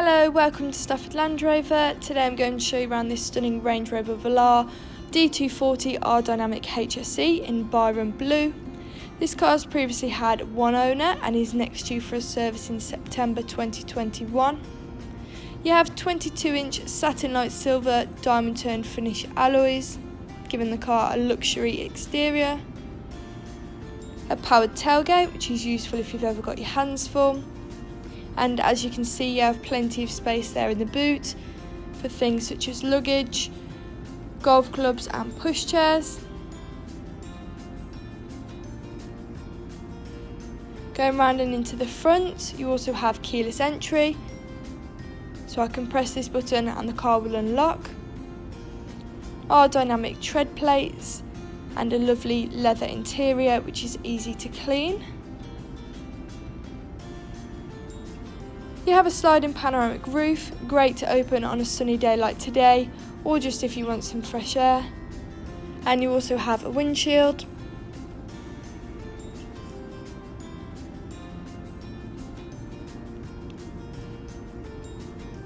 Hello, welcome to Stafford Land Rover. Today I'm going to show you around this stunning Range Rover Velar D240 R-Dynamic HSE in Byron Blue. This car has previously had one owner and is next due for a service in September 2021. You have 22-inch satin light silver diamond turned finish alloys, giving the car a luxury exterior. A powered tailgate, which is useful if you've ever got your hands full. And as you can see, you have plenty of space there in the boot for things such as luggage, golf clubs and pushchairs. Going round and into the front, you also have keyless entry, so I can press this button and the car will unlock. Our dynamic tread plates and a lovely leather interior which is easy to clean. You have a sliding panoramic roof, great to open on a sunny day like today, or just if you want some fresh air. And you also have a windshield.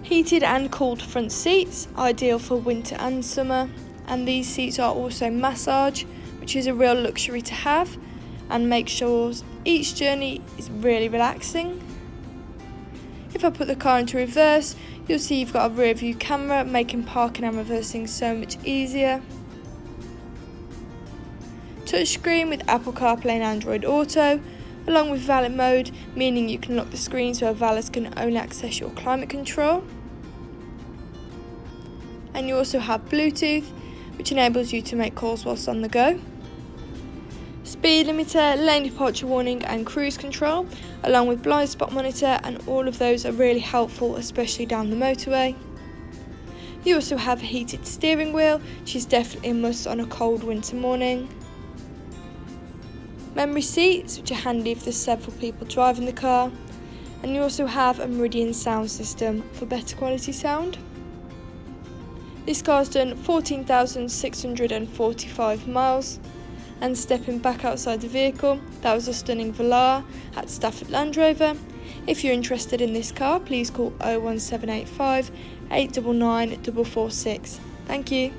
Heated and cooled front seats, ideal for winter and summer. And these seats are also massage, which is a real luxury to have, and makes sure each journey is really relaxing. If I put the car into reverse, you'll see you've got a rear view camera, making parking and reversing so much easier. Touchscreen with Apple CarPlay and Android Auto, along with valet mode, meaning you can lock the screen so valets can only access your climate control. And you also have Bluetooth, which enables you to make calls whilst on the go. Speed limiter, lane departure warning and cruise control, along with blind spot monitor, and all of those are really helpful, especially down the motorway. You also have a heated steering wheel, which is definitely a must on a cold winter morning. Memory seats, which are handy if there's several people driving the car. And you also have a Meridian sound system for better quality sound. This car's done 14,645 miles. And stepping back outside the vehicle, that was a stunning Velar at Stafford Land Rover. If you're interested in this car, please call 01785 899 446. Thank you.